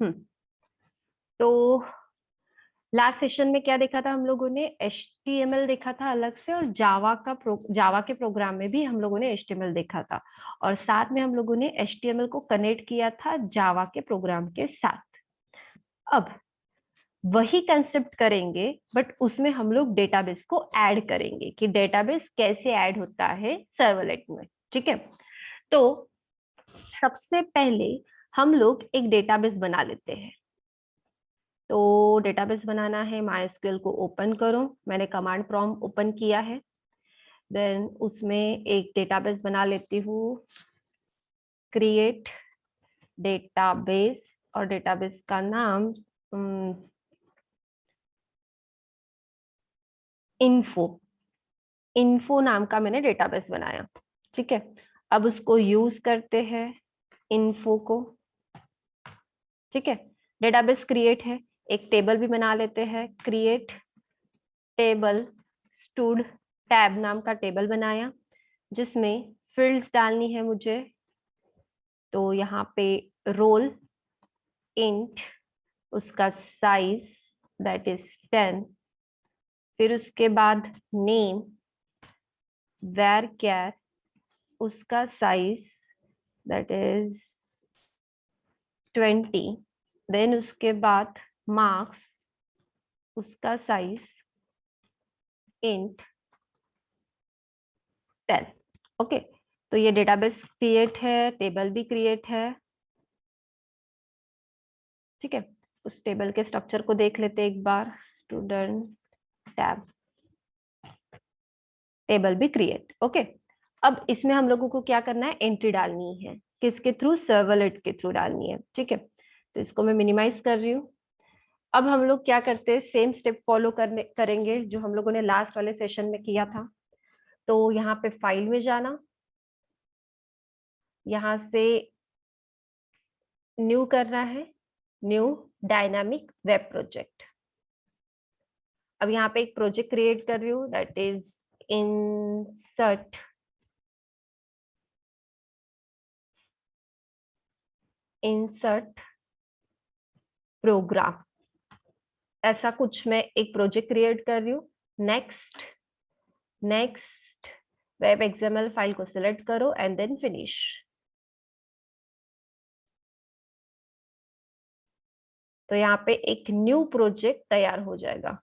हम्म तो last session में क्या देखा था हम लोगों ने? HTML देखा था अलग से, और जावा के प्रोग्राम में भी हम लोगों ने HTML देखा था, और साथ में हम लोगों ने HTML को कनेक्ट किया था जावा के प्रोग्राम के साथ। अब वही कंसेप्ट करेंगे, बट उसमें हम लोग डेटाबेस को ऐड करेंगे कि डेटाबेस कैसे ऐड होता है सर्वलेट में। ठीक है, तो सबसे पहले हम लोग एक डेटाबेस बना लेते हैं। तो डेटाबेस बनाना है, MySQL को ओपन करो, मैंने कमांड प्रॉम्प्ट ओपन किया है। देन उसमें एक डेटाबेस बना लेती हूँ, क्रिएट डेटाबेस, और डेटाबेस का नाम इन्फो इन्फो नाम का मैंने डेटाबेस बनाया। ठीक है, अब उसको यूज करते हैं इन्फो को। ठीक है, डेटाबेस क्रिएट है, एक टेबल भी बना लेते हैं, क्रिएट टेबल स्टूड टैब नाम का टेबल बनाया, जिसमें फील्ड्स डालनी है मुझे। तो यहाँ पे रोल इंट, उसका साइज दैट इज 10, फिर उसके बाद नेम var उसका साइज दैट इज 20, देन उसके बाद मार्क्स, उसका साइज इंट 10। ओके, तो ये डेटाबेस क्रिएट है, टेबल भी क्रिएट है। ठीक है, उस टेबल के स्ट्रक्चर को देख लेते एक बार। स्टूडेंट टैब, टेबल भी क्रिएट। ओके, अब इसमें हम लोगों को क्या करना है? एंट्री डालनी है, किसके थ्रू? सर्वलेट के थ्रू डालनी है। ठीक है, तो इसको मैं मिनिमाइज कर रही हूँ। अब हम लोग क्या करते हैं, सेम स्टेप फॉलो करेंगे जो हम लोगों ने लास्ट वाले सेशन में किया था। तो यहाँ पे फाइल में जाना, यहाँ से न्यू करना है, न्यू डायनामिक वेब प्रोजेक्ट। अब यहाँ पे एक प्रोजेक्ट क्रिएट कर रही हूँ, that is insert insert program, ऐसा कुछ मैं एक प्रोजेक्ट क्रिएट कर रही हूँ। Next next web XML file को सिलेक्ट करो एंड देन फिनिश। तो यहाँ पे एक न्यू प्रोजेक्ट तैयार हो जाएगा।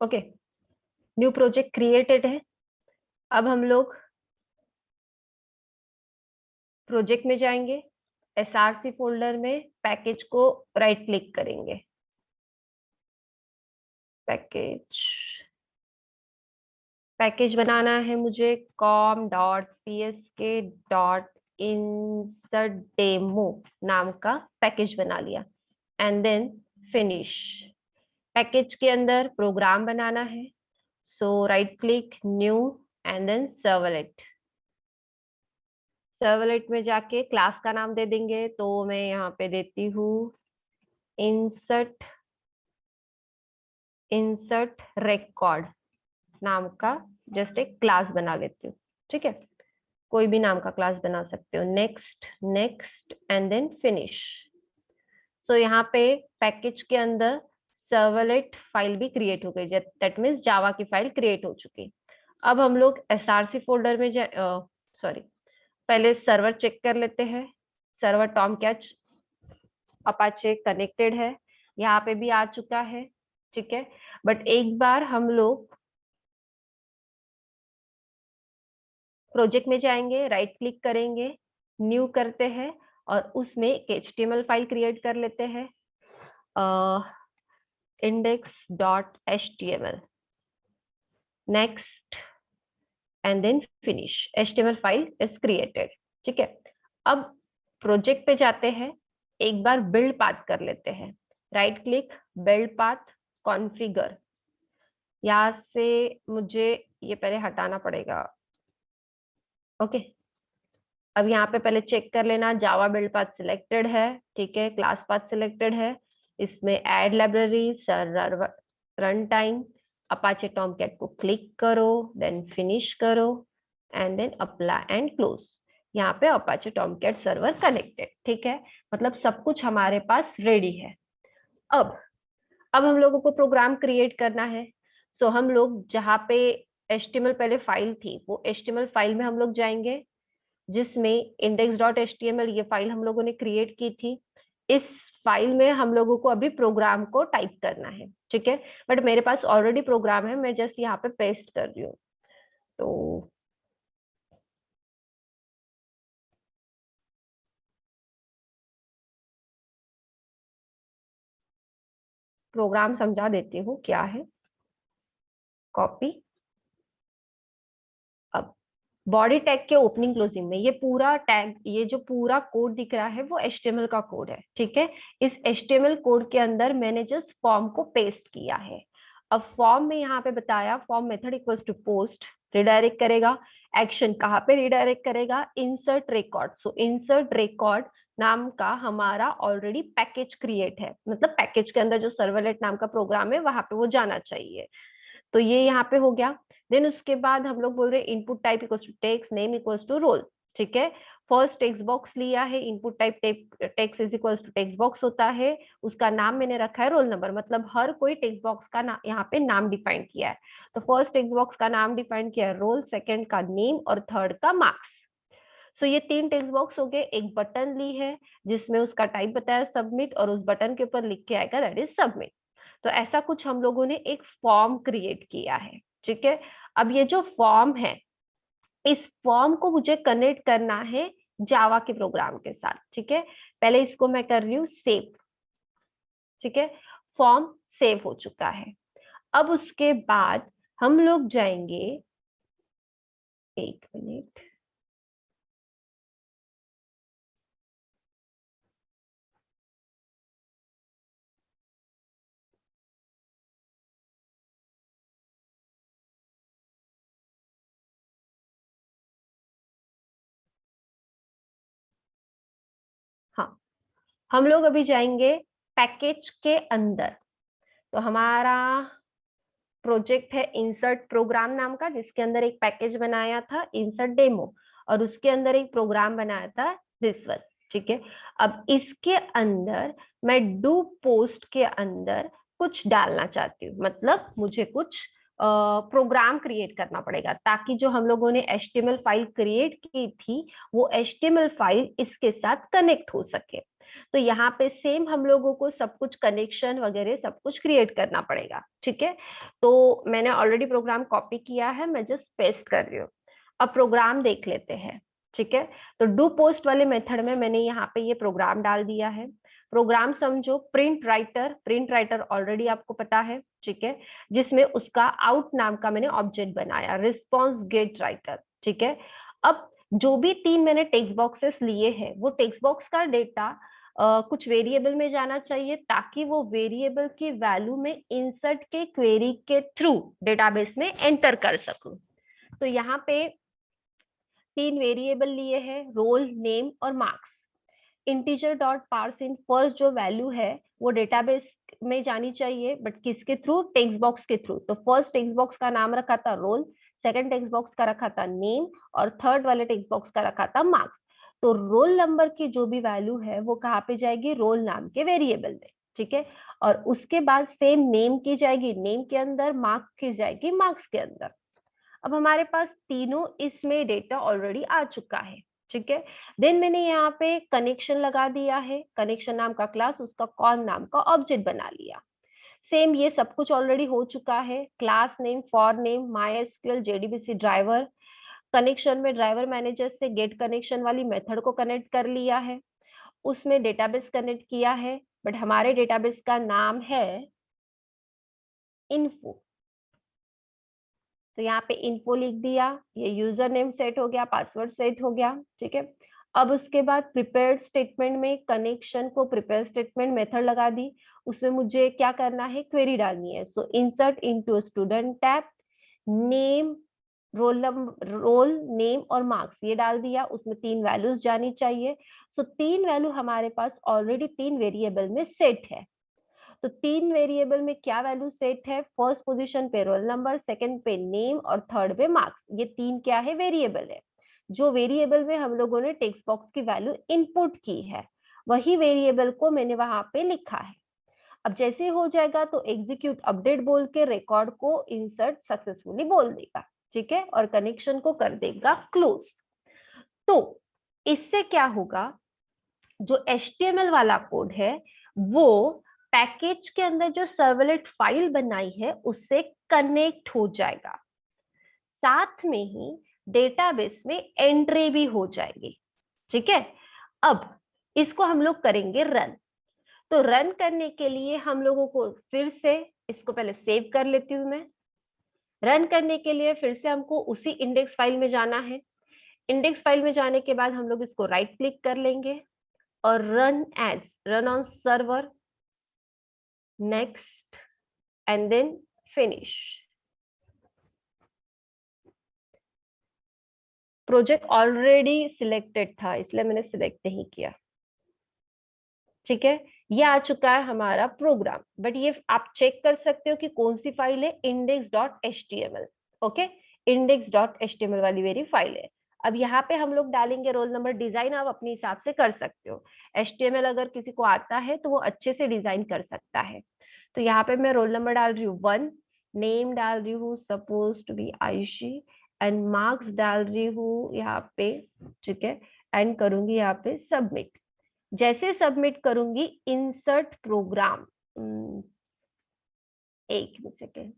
ओके, न्यू प्रोजेक्ट क्रिएटेड है। अब हम लोग प्रोजेक्ट में जाएंगे, SRC फोल्डर में पैकेज को राइट क्लिक करेंगे, पैकेज पैकेज बनाना है मुझे, com.psk.insertdemo नाम का पैकेज बना लिया, एंड देन फिनिश। पैकेज के अंदर प्रोग्राम बनाना है, so right click, new, and then servlet. Servlet में जाके क्लास का नाम दे देंगे, तो मैं यहाँ पे देती हूँ इंसर्ट इंसर्ट रिकॉर्ड नाम का जस्ट एक क्लास बना लेती हूँ। ठीक है, कोई भी नाम का क्लास बना सकते हो। Next next and then finish. So यहाँ पे पैकेज के अंदर सर्वलेट फाइल भी क्रिएट हो गई, दैट मीन्स जावा की फाइल क्रिएट हो चुकी। अब हम लोग SRC फोल्डर में सॉरी, पहले सर्वर चेक कर लेते हैं। सर्वर टॉमकैच अपाचे कनेक्टेड है, यहाँ पे भी आ चुका है। ठीक है, बट एक बार हम लोग प्रोजेक्ट में जाएंगे, राइट क्लिक करेंगे, न्यू करते हैं, और उसमें एक HTML फाइल क्रिएट कर लेते हैं, index.html। Next and then finish. HTML file is created. ठीक है, अब प्रोजेक्ट पे जाते हैं, एक बार बिल्ड पाथ कर लेते हैं, right click, build path, configure. यहाँ से मुझे ये पहले हटाना पड़ेगा। ओके, अब यहाँ पे पहले चेक कर लेना, जावा बिल्ड पाथ सिलेक्टेड है। ठीक है, क्लास पाथ सिलेक्टेड है, इसमें add library, run time, apache tomcat को क्लिक करो, देन फिनिश करो and then apply and close. यहाँ पे अपाचे टॉमकैट सर्वर कनेक्टेड। ठीक है, मतलब सब कुछ हमारे पास रेडी है। अब हम लोगों को प्रोग्राम क्रिएट करना है। सो हम लोग जहाँ पे HTML पहले फाइल थी, वो HTML फाइल में हम लोग जाएंगे, जिसमें index.html ये फाइल हम लोगों ने क्रिएट की थी। इस फाइल में हम लोगों को अभी प्रोग्राम को टाइप करना है। ठीक है, बट मेरे पास ऑलरेडी प्रोग्राम है, मैं जस्ट यहाँ पे पेस्ट कर रही हूँ। तो प्रोग्राम समझा देती हूँ क्या है। कॉपी। अब बॉडी टैग के ओपनिंग क्लोजिंग में ये पूरा टैग, ये जो पूरा कोड दिख रहा है वो HTML का कोड है। ठीक है, इस HTML कोड के अंदर मैंने जस्ट फॉर्म को पेस्ट किया है। अब फॉर्म में यहाँ पे बताया form method equals to post, redirect करेगा। एक्शन कहाँ पे रिडायरेक्ट करेगा? Insert record. So insert record नाम का हमारा ऑलरेडी पैकेज क्रिएट है, मतलब पैकेज के अंदर जो सर्वलेट नाम का प्रोग्राम है वहां पे वो जाना चाहिए। तो ये यहाँ पे हो गया। देन उसके बाद हम लोग बोल रहे हैं input type equals to text, name equals to roll. ठीक है, फर्स्ट टेक्स्ट बॉक्स लिया है, input type text is equals to text box होता है, उसका नाम मैंने रखा है रोल नंबर, मतलब हर कोई टेक्स्ट बॉक्स का यहाँ पे नाम डिफाइन किया है। तो फर्स्ट टेक्स्ट बॉक्स का नाम डिफाइन किया है रोल, सेकंड का नेम और थर्ड का मार्क्स। सो ये 3 टेक्स्ट बॉक्स हो गए। एक बटन ली है जिसमें उसका टाइप बताया सबमिट, और उस बटन के ऊपर लिख के आएगा दैट इज सबमिट। तो ऐसा कुछ हम लोगों ने एक फॉर्म क्रिएट किया है। ठीक है, अब ये जो फॉर्म है, इस फॉर्म को मुझे कनेक्ट करना है जावा के प्रोग्राम के साथ। ठीक है, पहले इसको मैं कर रही हूँ सेव। ठीक है, फॉर्म सेव हो चुका है। अब उसके बाद हम लोग जाएंगे, एक मिनट, हाँ, हम लोग अभी जाएंगे पैकेज के अंदर। तो हमारा प्रोजेक्ट है इंसर्ट प्रोग्राम नाम का, जिसके अंदर एक पैकेज बनाया था इंसर्ट डेमो, और उसके अंदर एक प्रोग्राम बनाया था दिस वन। ठीक है, अब इसके अंदर मैं डू पोस्ट के अंदर कुछ डालना चाहती हूँ, मतलब मुझे कुछ प्रोग्राम क्रिएट करना पड़ेगा, ताकि जो हम लोगों ने HTML फाइल क्रिएट की थी वो HTML फाइल इसके साथ कनेक्ट हो सके। तो यहाँ पे सेम हम लोगों को सब कुछ कनेक्शन वगैरह सब कुछ क्रिएट करना पड़ेगा। ठीक है, तो मैंने ऑलरेडी प्रोग्राम कॉपी किया है, मैं जस्ट पेस्ट कर रही हूँ। अब प्रोग्राम देख लेते हैं। ठीक है, तो डू पोस्ट वाले मेथड में मैंने यहाँ पे ये प्रोग्राम डाल दिया है। प्रोग्राम समझो print writer, print writer already आपको पता है। ठीक है, जिसमें उसका आउट नाम का मैंने ऑब्जेक्ट बनाया, रिस्पॉन्स गेट राइटर। ठीक है, अब जो भी 3 मैंने टेक्स्ट बॉक्सेस लिए हैं, वो टेक्स्ट बॉक्स का डेटा कुछ वेरिएबल में जाना चाहिए, ताकि वो वेरिएबल की वैल्यू में इंसर्ट के क्वेरी के थ्रू डेटाबेस में एंटर कर सकूं। तो यहाँ पे 3 वेरिएबल लिए हैं, रोल, नेम और marks. Integer dot parseInt first जो वैल्यू है वो डेटाबेस में जानी चाहिए, बट किसके थ्रू? टेक्स्ट बॉक्स के थ्रू। तो फर्स्ट टेक्स्ट बॉक्स का नाम रखा था रोल, सेकंड टेक्स्ट बॉक्स का रखा था नेम, और थर्ड वाले टेक्स्ट बॉक्स का रखा था मार्क्स। तो रोल नंबर की जो भी वैल्यू है वो कहाँ पे जाएगी? रोल नाम के वेरिएबल में। ठीक है, और उसके बाद सेम नेम की जाएगी नेम के अंदर, मार्क्स की जाएगी मार्क्स के अंदर। अब हमारे पास तीनों इसमें डेटा ऑलरेडी आ चुका है। ठीक है, देन मैंने यहाँ पे कनेक्शन लगा दिया है, कनेक्शन नाम का क्लास, उसका कॉन नाम का ऑब्जेक्ट बना लिया। सेम ये सब कुछ ऑलरेडी हो चुका है। Class name, for name, MySQL, JDBC driver. Connection में ड्राइवर मैनेजर से गेट कनेक्शन वाली मेथड को कनेक्ट कर लिया है, उसमें डेटाबेस कनेक्ट किया है, बट हमारे डेटाबेस का नाम है इन्फो। तो यहाँ पे इन्फो लिख दिया, ये यूजर नेम सेट हो गया, पासवर्ड सेट हो गया। ठीक है, अब उसके बाद प्रिपेयर स्टेटमेंट में कनेक्शन को प्रिपेयर स्टेटमेंट मेथड लगा दी, उसमें मुझे क्या करना है? क्वेरी डालनी है। So insert into student tab, name, roll name और मार्क्स ये डाल दिया, उसमें 3 वैल्यूज जानी चाहिए। सो 3 वैल्यू हमारे पास ऑलरेडी 3 वेरिएबल में सेट है। तो 3 वेरिएबल में क्या वैल्यू सेट है? फर्स्ट पोजीशन पे रोल नंबर, सेकंड पे नेम और थर्ड पे मार्क्स। ये 3 क्या है? वेरिएबल है। जो वेरिएबल में हम लोगों ने टेक्स्ट बॉक्स की वैल्यू इनपुट की है, वही वेरिएबल को मैंने वहां पे लिखा है। अब जैसे हो जाएगा तो एग्जीक्यूट अपडेट बोल के रिकॉर्ड को इंसर्ट सक्सेसफुली बोल देगा, ठीक है, और कनेक्शन को कर देगा क्लोज। तो इससे क्या होगा, जो HTML वाला कोड है वो पैकेज के अंदर जो सर्वलेट फाइल बनाई है उससे कनेक्ट हो जाएगा, साथ में ही डेटाबेस में एंट्री भी हो जाएगी, ठीक है। अब इसको हम लोग करेंगे रन। तो रन करने के लिए हम लोगों को फिर से इसको पहले सेव कर लेती हूं मैं। रन करने के लिए फिर से हमको उसी इंडेक्स फाइल में जाना है। इंडेक्स फाइल में जाने के बाद हम लोग इसको राइट क्लिक कर लेंगे और run as, run on server, next and then finish. Project already selected था इसलिए मैंने सिलेक्ट नहीं किया, ठीक है। ये आ चुका है हमारा प्रोग्राम, बट ये आप चेक कर सकते हो कि कौन सी फाइल है, index.html। ओके, index.html वाली मेरी फाइल है। अब यहाँ पे हम लोग डालेंगे रोल नंबर। डिजाइन आप अपने हिसाब से कर सकते हो, HTML अगर किसी को आता है तो वो अच्छे से डिजाइन कर सकता है। तो यहाँ पे मैं रोल नंबर डाल रही हूँ 1, नेम डाल रही हूँ suppose to be Ayushi, and marks डाल रही हूँ यहाँ पे, ठीक है, एंड करूंगी यहाँ पे सबमिट। जैसे सबमिट करूंगी इंसर्ट प्रोग्राम, एक सेकेंड,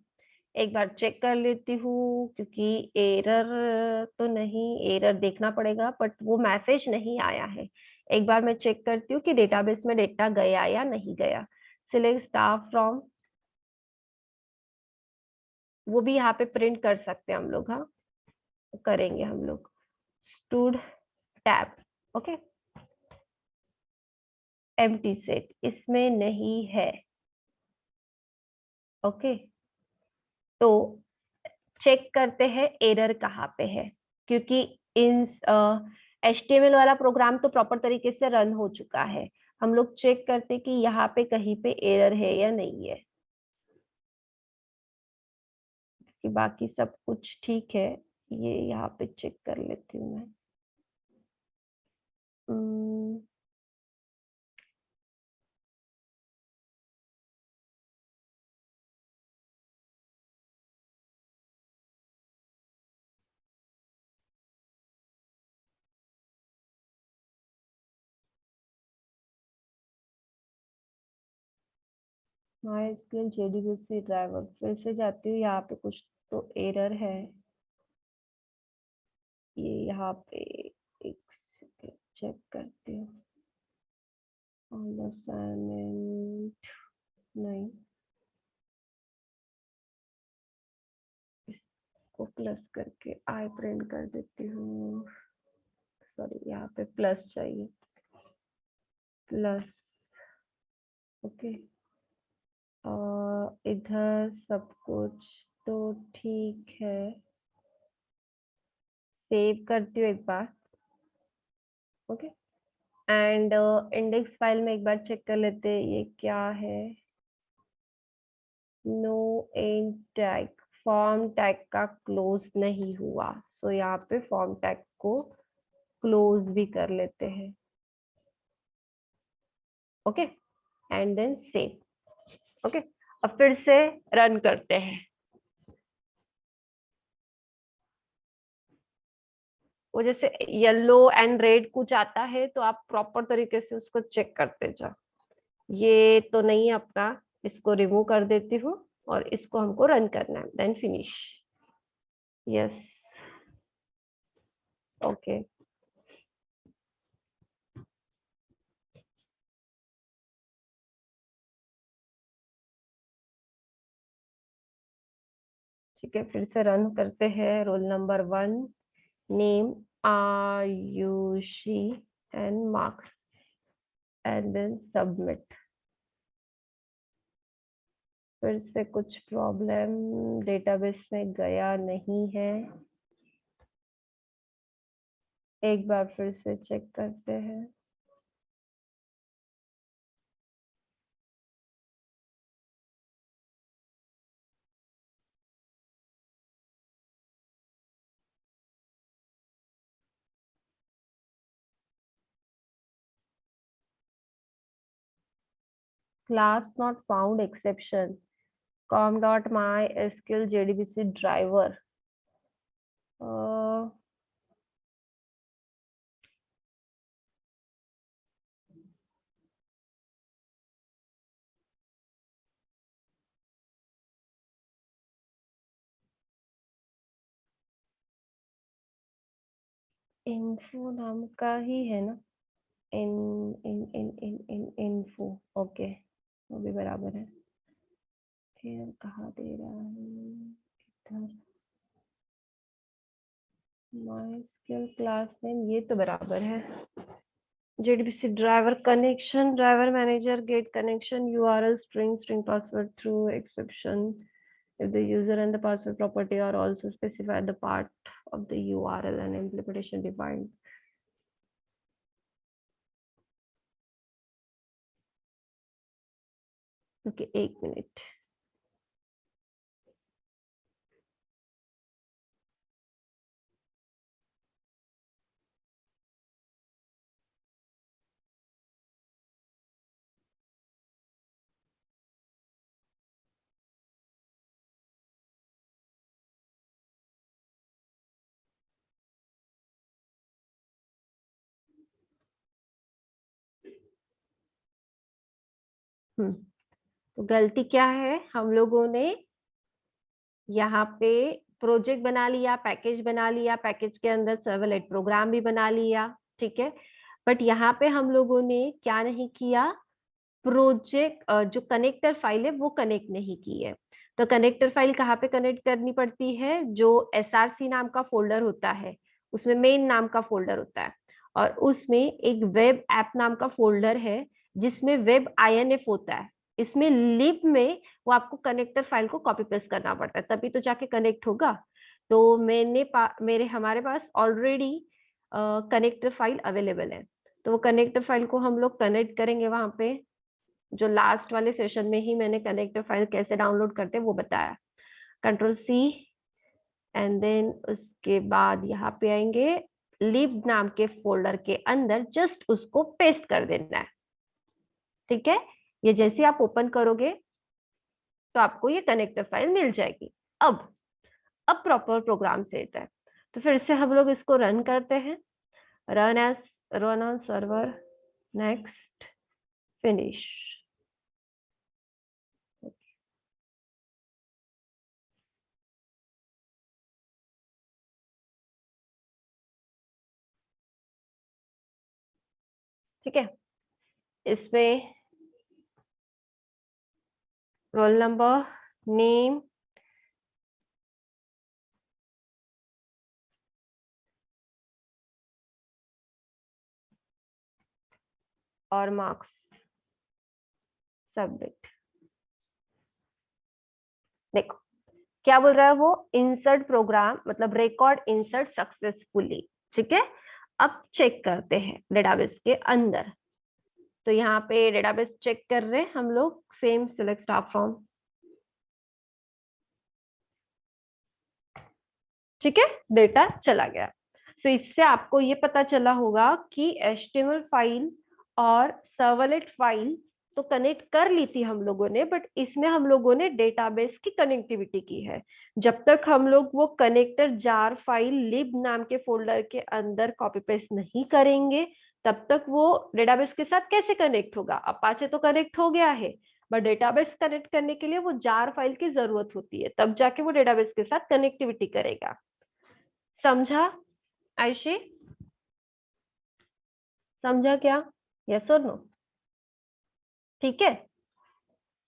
एक बार चेक कर लेती हूँ क्योंकि एरर तो नहीं, एरर देखना पड़ेगा बट वो मैसेज नहीं आया है। एक बार मैं चेक करती हूँ कि डेटाबेस में डेटा गया या नहीं गया। सिलेक्ट स्टाफ फ्रॉम, वो भी यहाँ पे प्रिंट कर सकते हैं हम लोग, हाँ करेंगे हम लोग। Stood tab, okay, empty set इसमें नहीं है, ओके। तो चेक करते हैं एरर कहाँ पे है, क्योंकि इन HTML वाला प्रोग्राम तो प्रॉपर तरीके से रन हो चुका है। हम लोग चेक करते कि यहाँ पे कहीं पे एरर है या नहीं है, कि बाकी सब कुछ ठीक है। ये यहाँ पे चेक कर लेती हूँ मैं। MySQL JDBC ड्राइवर फिर से जाती हूँ, यहाँ पे कुछ तो एरर है। ये यहाँ पे एक सेकेंड चेक करती हूँ। असाइनमेंट नहीं, इसको प्लस करके आई प्रिंट कर देती हूँ। सॉरी, यहाँ पे प्लस चाहिए, प्लस, ओके। और इधर सब कुछ तो ठीक है। सेव करती हूँ एक बार, ओके। एंड इंडेक्स फाइल में एक बार चेक कर लेते हैं ये क्या है। No end tag, form tag का क्लोज नहीं हुआ, सो यहाँ पे फॉर्म टैग को क्लोज भी कर लेते हैं, okay, and then save, okay. अब फिर से रन करते हैं। वो जैसे येलो एंड रेड कुछ आता है तो आप प्रॉपर तरीके से उसको चेक करते जाओ। ये तो नहीं है अपना, इसको रिमूव कर देती हूँ और इसको हमको रन करना है, देन फिनिश। Yes, okay. ठीक है, फिर से रन करते हैं। Roll number 1, name Ayushi, and marks, and then submit. फिर से कुछ प्रॉब्लम, डेटाबेस में गया नहीं है। एक बार फिर से चेक करते हैं। class not found exception com.mysql jdbc driver info नाम का ही है ना, इन इन इन इन इन इन्फो, ओके वो भी बराबर है। फिर कहाँ दे रहा है इधर, माइस्क्यूल क्लास नेम, ये तो बराबर है। JDBC driver connection, driver manager get connection URL string password through exception if the user and the password property are also specified the part of the URL and implementation defined. Okay, 1 minute. तो गलती क्या है, हम लोगों ने यहाँ पे project बना लिया, पैकेज बना लिया, पैकेज के अंदर सर्वलेट प्रोग्राम भी बना लिया, ठीक है। बट यहाँ पे हम लोगों ने क्या नहीं किया, प्रोजेक्ट जो कनेक्टर फाइल है वो कनेक्ट नहीं की है। तो कनेक्टर फाइल कहाँ पे कनेक्ट करनी पड़ती है, जो src नाम का फोल्डर होता है, उसमें मेन नाम का फोल्डर होता है, और उसमें एक वेब ऐप नाम का फोल्डर है जिसमें वेब inf होता है। इसमें लिब में वो आपको कनेक्टर फाइल को कॉपी पेस्ट करना पड़ता है, तभी तो जाके कनेक्ट होगा। तो मेरे हमारे पास ऑलरेडी कनेक्टर फाइल अवेलेबल है, तो वो कनेक्टर फाइल को हम लोग कनेक्ट करेंगे वहां पे। जो लास्ट वाले सेशन में ही मैंने कनेक्टर फाइल कैसे डाउनलोड करते हैं वो बताया। Ctrl+C एंड देन उसके बाद यहाँ पे आएंगे, लिब नाम के फोल्डर के अंदर जस्ट उसको पेस्ट कर देना है, ठीक है। ये जैसे आप ओपन करोगे तो आपको ये कनेक्टर फाइल मिल जाएगी। अब प्रॉपर प्रोग्राम सेट है, तो फिर से हम लोग इसको रन करते हैं, run on server, next, finish. ठीक है, इसमें रोल नंबर, नेम, और मार्क्स, सबमिट। देखो क्या बोल रहा है वो, इंसर्ट प्रोग्राम मतलब रिकॉर्ड इंसर्ट सक्सेसफुली, ठीक है। अब चेक करते हैं डेटाबेस के अंदर, तो यहाँ पे डेटाबेस चेक कर रहे हैं हम लोग, सेम सिलेक्ट स्टाफ फ्रॉम, ठीक है, डेटा चला गया। सो इससे आपको ये पता चला होगा कि HTML फाइल और सर्वलेट फाइल तो कनेक्ट कर ली थी हम लोगों ने, बट इसमें हम लोगों ने डेटाबेस की कनेक्टिविटी की है। जब तक हम लोग वो कनेक्टर जार फाइल लिब नाम के फोल्डर के अंदर कॉपी पेस्ट नहीं करेंगे, तब तक वो डेटाबेस के साथ कैसे कनेक्ट होगा। अपाचे तो कनेक्ट हो गया है, बट डेटाबेस कनेक्ट करने के लिए वो जार फाइल की जरूरत होती है, तब जाके वो डेटाबेस के साथ कनेक्टिविटी करेगा। समझा आयशी, समझा क्या, यस और नो? ठीक है।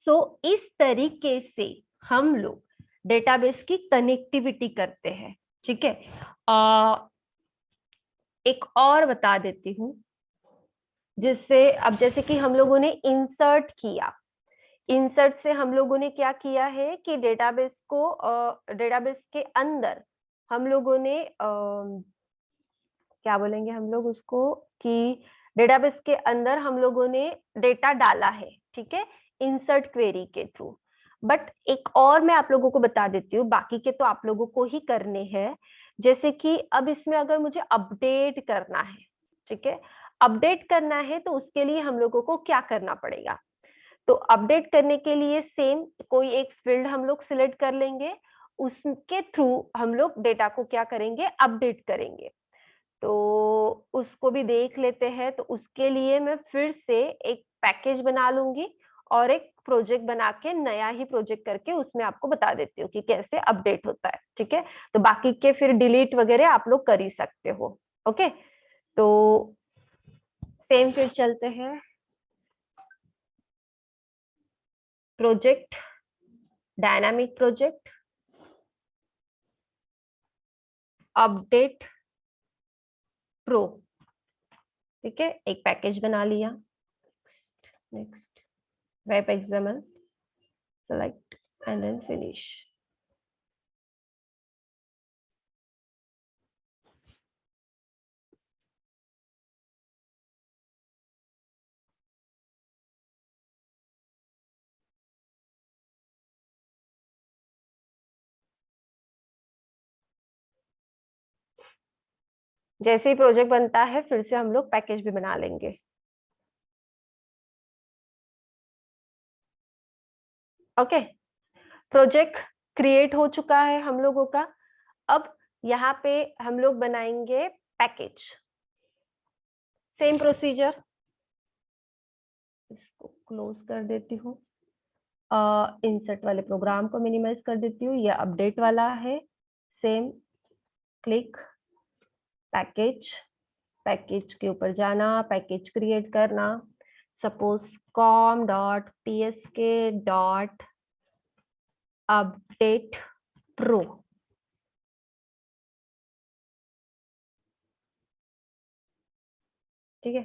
सो इस तरीके से हम लोग डेटाबेस की कनेक्टिविटी करते हैं, ठीक है। एक और बता देती हूँ, जिससे अब जैसे कि हम लोगों ने इंसर्ट किया, इंसर्ट से हम लोगों ने क्या किया है कि डेटाबेस को डेटाबेस के अंदर हम लोगों ने क्या बोलेंगे हम लोग उसको, कि डेटाबेस के अंदर हम लोगों ने डेटा डाला है, ठीक है, इंसर्ट क्वेरी के थ्रू। बट एक और मैं आप लोगों को बता देती हूँ, बाकी के तो आप लोगों को ही करने हैं। जैसे कि अब इसमें अगर मुझे अपडेट करना है, ठीक है, अपडेट करना है तो उसके लिए हम लोगों को क्या करना पड़ेगा, तो अपडेट करने के लिए सेम कोई एक फील्ड हम लोग सिलेक्ट कर लेंगे, उसके थ्रू हम लोग डेटा को क्या करेंगे, अपडेट करेंगे। तो उसको भी देख लेते हैं। तो उसके लिए मैं फिर से एक पैकेज बना लूंगी और एक प्रोजेक्ट बना के नया ही प्रोजेक्ट करके उसमें आपको बता देती हूँ कि कैसे अपडेट होता है। ठीक है, तो बाकी के फिर डिलीट वगैरह आप लोग कर ही सकते हो। ओके, तो सेम फिर चलते हैं project, dynamic project, update pro. ठीक है, एक पैकेज बना लिया। Next, web XML, select and then finish. जैसे ही प्रोजेक्ट बनता है फिर से हम लोग पैकेज भी बना लेंगे। ओके, प्रोजेक्ट क्रिएट हो चुका है हम लोगों का। अब यहाँ पे हम लोग बनाएंगे पैकेज। सेम प्रोसीजर, इसको क्लोज कर देती हूँ। इंसर्ट वाले प्रोग्राम को मिनिमाइज कर देती हूँ। ये अपडेट वाला है। सेम, क्लिक, पैकेज, पैकेज के ऊपर जाना, पैकेज क्रिएट करना। Suppose com.psk. Update pro. ठीक है,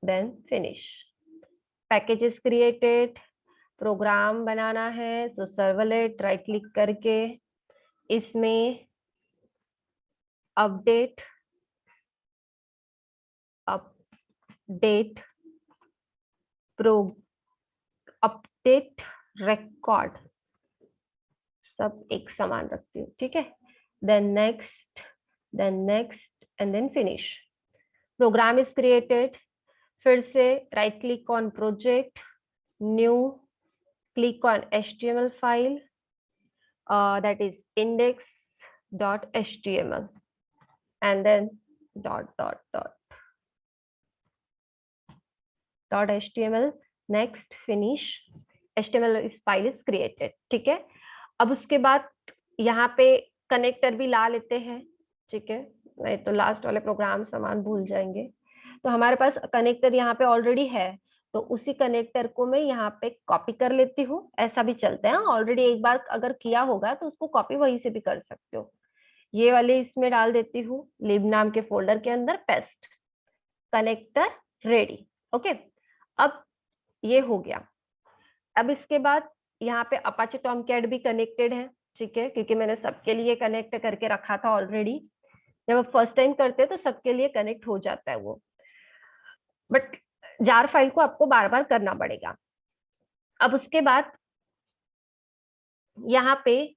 then finish. Package is created. Program बनाना है, सो सर्वलेट राइट क्लिक करके इसमें update, update pro, update record, सब एक समान रखती हूँ। ठीक है, then next, then next and then finish. Program is created. फिर से right click on project, new, click on HTML file, that is index.html, and then .html, next, finish, HTML file is created। ठीक है, अब उसके बाद यहाँ पे connector भी ला लेते हैं। ठीक है, नहीं तो लास्ट वाले प्रोग्राम सामान भूल जाएंगे। तो हमारे पास कनेक्टर यहाँ पे ऑलरेडी है, तो उसी कनेक्टर को मैं यहाँ पे कॉपी कर लेती हूँ। ऐसा भी चलता है, ऑलरेडी एक बार अगर किया होगा तो उसको कॉपी वहीं से भी कर सकते हो। ये वाले इसमें डाल देती हूँ, लिब नाम के फोल्डर के अंदर, पेस्ट, कनेक्टर रेडी। ओके, अब ये हो गया। अब इसके बाद यहाँ पे अपाचे टॉमकैट भी कनेक्टेड है। ठीक है, क्योंकि मैंने सबके लिए कनेक्ट करके रखा था ऑलरेडी। जब आप फर्स्ट टाइम करते हैं तो सबके लिए कनेक्ट हो जाता है वो, बट जार फाइल को आपको बार बार करना पड़ेगा। अब उसके बाद यहाँ पे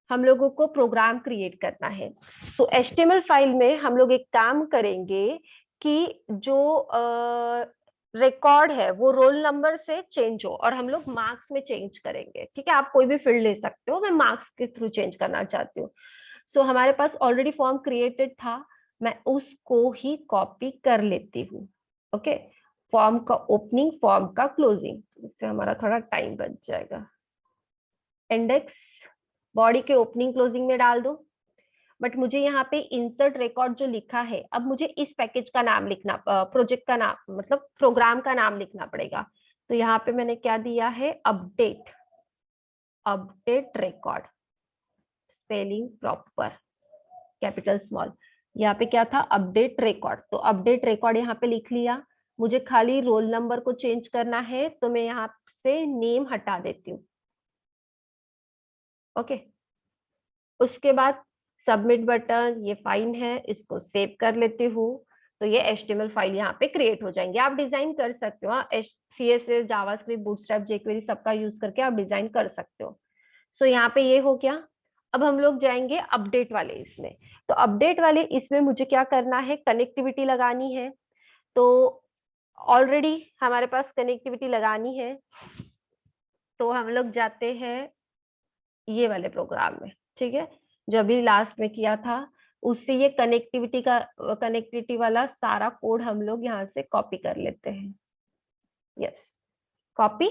हम लोगों को प्रोग्राम क्रिएट करना है। सो HTML फाइल में हम लोग एक काम करेंगे कि जो रिकॉर्ड है वो रोल नंबर से चेंज हो और हम लोग मार्क्स में चेंज करेंगे। ठीक है, आप कोई भी फील्ड ले सकते हो, मैं मार्क्स के थ्रू चेंज करना चाहती हूँ। सो हमारे पास ऑलरेडी फॉर्म क्रिएटेड था, मैं उसको ही कॉपी कर लेती हूँ। ओके, फॉर्म का ओपनिंग, फॉर्म का क्लोजिंग, इससे हमारा थोड़ा टाइम बच जाएगा। इंडेक्स बॉडी के ओपनिंग क्लोजिंग में डाल दो। बट मुझे यहाँ पे इंसर्ट रिकॉर्ड जो लिखा है, अब मुझे इस पैकेज का नाम लिखना, प्रोजेक्ट का नाम मतलब प्रोग्राम का नाम लिखना पड़ेगा। तो यहाँ पे मैंने क्या दिया है, update, update record, spelling proper, capital small. यहाँ पे क्या था, अपडेट रिकॉर्ड, तो अपडेट रिकॉर्ड यहाँ पे लिख लिया। मुझे खाली रोल नंबर को चेंज करना है, तो मैं यहाँ से नेम हटा देती हूँ। ओके, उसके बाद सबमिट बटन, ये फाइन है, इसको सेव कर लेती हूँ। तो ये HTML फाइल यहाँ पे क्रिएट हो जाएंगे। आप डिजाइन कर सकते हो, CSS, जावास्क्रिप्ट, बूटस्ट्रैप, jQuery सबका यूज करके आप डिजाइन कर सकते हो। सो यहाँ पे ये हो गया। अब हम लोग जाएंगे अपडेट वाले इसमें। तो अपडेट वाले इसमें मुझे क्या करना है, कनेक्टिविटी लगानी है। तो ऑलरेडी हमारे पास कनेक्टिविटी लगानी है, तो हम लोग जाते हैं ये वाले प्रोग्राम में, ठीक है, जो अभी लास्ट में किया था, उससे ये कनेक्टिविटी वाला सारा कोड हम लोग यहाँ से कॉपी कर लेते हैं। Yes, copy.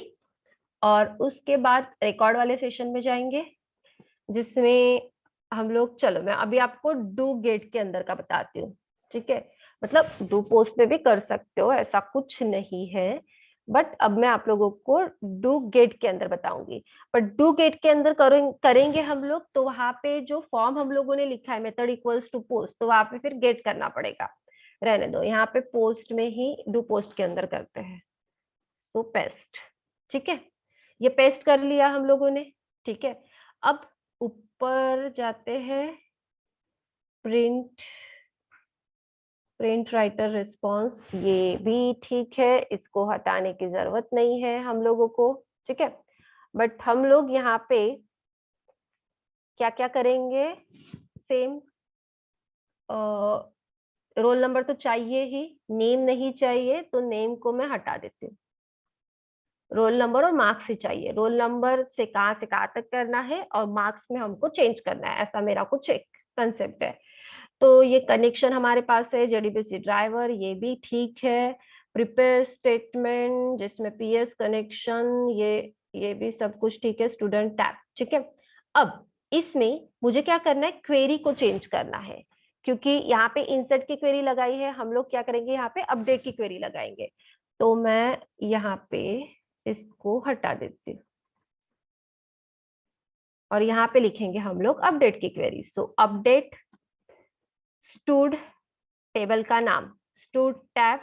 और उसके बाद रिकॉर्ड वाले सेशन में जाएंगे, जिसमें हम लोग, चलो मैं अभी आपको डू गेट के अंदर का बताती हूँ, ठीक है। मतलब डू पोस्ट में भी कर सकते हो, ऐसा कुछ नहीं है, बट अब मैं आप लोगों को डू गेट के अंदर बताऊंगी। पर डू गेट के अंदर करेंगे हम लोग, तो वहां पे जो फॉर्म हम लोगों ने लिखा है मेथड इक्वल्स टू पोस्ट, तो वहां पे फिर गेट करना पड़ेगा। रहने दो, यहाँ पे पोस्ट में ही डू पोस्ट के अंदर करते हैं। सो पेस्ट, ठीक है, ये पेस्ट कर लिया हम लोगों ने, ठीक है। अब ऊपर जाते हैं, प्रिंट राइटर रिस्पॉन्स, ये भी ठीक है, इसको हटाने की जरूरत नहीं है हम लोगों को, ठीक है। बट हम लोग यहाँ पे क्या क्या करेंगे, सेम, रोल नंबर तो चाहिए ही, नेम नहीं चाहिए, तो नेम को मैं हटा देती हूँ। रोल नंबर और मार्क्स ही चाहिए। रोल नंबर से कहाँ तक करना है, और मार्क्स में हमको चेंज करना है, ऐसा मेरा कुछ एक कंसेप्ट है। तो ये कनेक्शन हमारे पास है, जेडीबीसी ड्राइवर, ये भी ठीक है। प्रिपेयर स्टेटमेंट जिसमें पीएस कनेक्शन, ये भी सब कुछ ठीक है। स्टूडेंट टैब, ठीक है। अब इसमें मुझे क्या करना है, क्वेरी को चेंज करना है, क्योंकि यहाँ पे इंसर्ट की क्वेरी लगाई है, हम लोग क्या करेंगे, यहाँ पे अपडेट की क्वेरी लगाएंगे। तो मैं यहाँ पे इसको हटा देती हूँ, और यहाँ पे लिखेंगे हम लोग अपडेट की क्वेरी। सो अपडेट स्टूड, टेबल का नाम स्टूड टैब,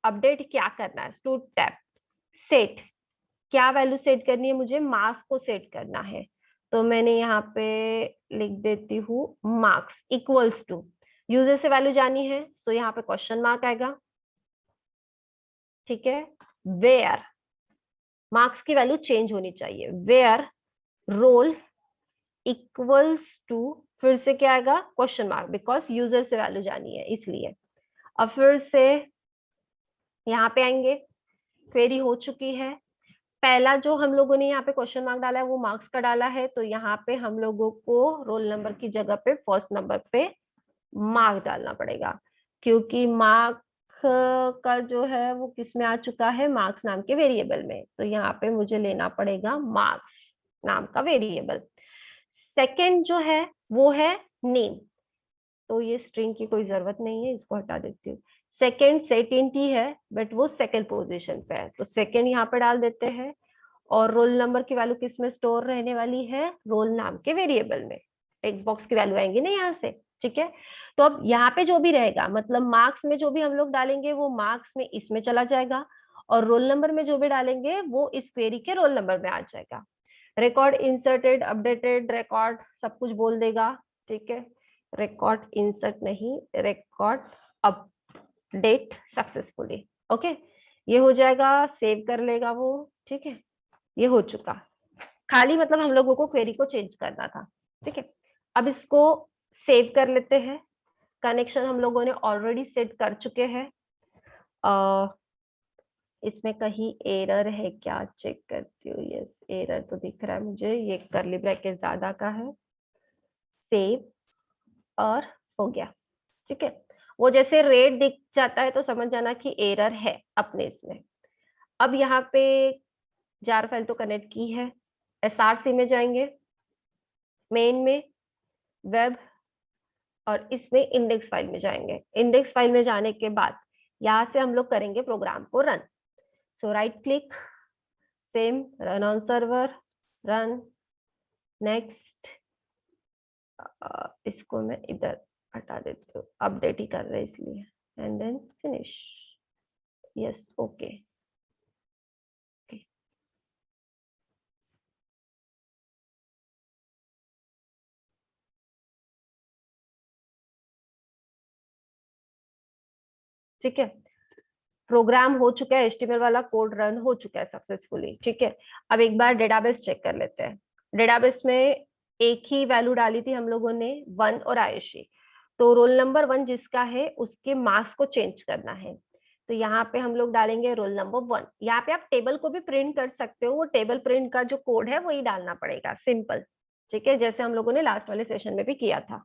अपडेट क्या करना है, स्टूड टैब, सेट, क्या वैल्यू सेट करनी है, मुझे मार्क्स को सेट करना है। तो मैंने यहाँ पे लिख देती हूँ मार्क्स इक्वल्स टू, यूजर से वैल्यू जानी है, सो यहाँ पे क्वेश्चन मार्क आएगा, ठीक है। वेयर, मार्क्स की वैल्यू चेंज होनी चाहिए, वेयर रोल इक्वल्स टू, फिर से क्या आएगा, क्वेश्चन मार्क, बिकॉज यूजर से वैल्यू जानी है इसलिए। अब फिर से यहाँ पे आएंगे, क्वेरी हो चुकी है। पहला जो हम लोगों ने यहाँ पे क्वेश्चन मार्क डाला है वो मार्क्स का डाला है, तो यहाँ पे हम लोगों को रोल नंबर की जगह पे फर्स्ट नंबर पे मार्क डालना पड़ेगा, क्योंकि मार्क का जो है वो किस में आ चुका है, मार्क्स नाम के वेरिएबल में। तो यहाँ पे मुझे लेना पड़ेगा मार्क्स नाम का वेरिएबल। सेकंड जो है वो है नेम, तो ये स्ट्रिंग की कोई जरूरत नहीं है, इसको हटा देती हूँ। सेकेंड सेट इंट ही है, बट वो सेकेंड पोजीशन पे है, तो सेकेंड यहाँ पे डाल देते हैं। और रोल नंबर की वैल्यू किस में स्टोर रहने वाली है, रोल नाम के वेरिएबल में, टेक्स्ट बॉक्स की वैल्यू आएंगी ना यहाँ से, ठीक है। तो अब यहाँ पे जो भी रहेगा, मतलब मार्क्स में जो भी हम लोग डालेंगे वो मार्क्स में इसमें चला जाएगा, और रोल नंबर में जो भी डालेंगे वो इस क्वेरी के रोल नंबर में आ जाएगा। रिकॉर्ड इंसर्टेड, अपडेटेड, रिकॉर्ड सब कुछ बोल देगा, ठीक है। रिकॉर्ड इंसर्ट नहीं, रिकॉर्ड अपडेट सक्सेसफुली, ओके। ये हो जाएगा, सेव कर लेगा वो, ठीक है। ये हो चुका, खाली मतलब हम लोगों को क्वेरी को चेंज करना था, ठीक है। अब इसको सेव कर लेते हैं। कनेक्शन हम लोगों ने ऑलरेडी सेट कर चुके हैं। इसमें कहीं एरर है क्या, चेक करती हूँ। यस, एरर तो दिख रहा है मुझे, ये करली ब्रैकेट ज्यादा का है। सेव, और हो गया, ठीक है। वो जैसे रेड दिख जाता है तो समझ जाना कि एरर है अपने इसमें। अब यहाँ पे जार फाइल तो कनेक्ट की है, एसआरसी में जाएंगे, मेन में, वेब, और इसमें इंडेक्स फाइल में जाएंगे। इंडेक्स फाइल में जाने के बाद यहाँ से हम लोग करेंगे प्रोग्राम को run. So right click, same, run on server, run, next. इसको मैं इधर हटा देती हूँ, अपडेट ही कर रहे इसलिए, and then finish. Yes, okay. ठीक है, प्रोग्राम हो चुका है, एचटीएमएल वाला कोड रन हो चुका है सक्सेसफुली, ठीक है। अब एक बार डेटाबेस चेक कर लेते हैं। डेटाबेस में एक ही वैल्यू डाली थी हम लोगों ने, 1 और आयुषी। तो रोल नंबर 1 जिसका है उसके मार्क्स को चेंज करना है, तो यहाँ पे हम लोग डालेंगे रोल नंबर 1। यहाँ पे आप टेबल को भी प्रिंट कर सकते हो, वो टेबल प्रिंट का जो कोड है वही डालना पड़ेगा, सिंपल। ठीक है, जैसे हम लोगों ने लास्ट वाले सेशन में भी किया था।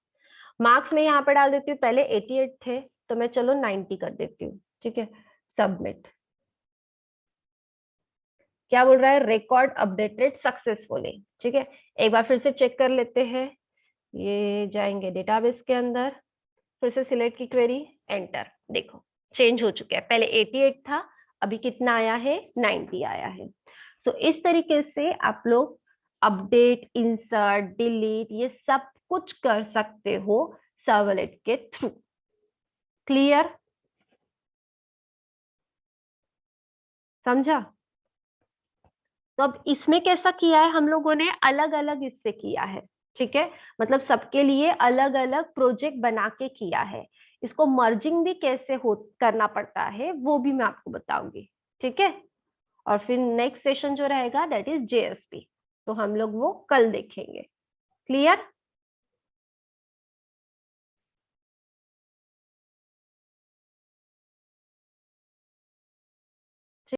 मार्क्स में यहाँ पे डाल देती हूँ, पहले 88 थे तो मैं चलो 90 कर देती हूँ। ठीक है, सबमिट। क्या बोल रहा है, रिकॉर्ड अपडेटेड सक्सेसफुली। ठीक है, एक बार फिर से चेक कर लेते हैं। ये जाएंगे डेटाबेस के अंदर, फिर से सिलेक्ट की क्वेरी, एंटर। देखो चेंज हो चुका है, पहले 88 था, अभी कितना आया है, 90 आया है। सो इस तरीके से आप लोग अपडेट, इंसर्ट, डिलीट ये सब कुछ कर सकते हो सर्वलेट के थ्रू। क्लियर, समझा? तो अब इसमें कैसा किया है हम लोगों ने, अलग अलग इससे किया है। ठीक है, मतलब सबके लिए अलग अलग प्रोजेक्ट बना के किया है। इसको मर्जिंग भी कैसे हो करना पड़ता है वो भी मैं आपको बताऊंगी। ठीक है, और फिर नेक्स्ट सेशन जो रहेगा दैट इज जेएसपी, तो हम लोग वो कल देखेंगे। क्लियर?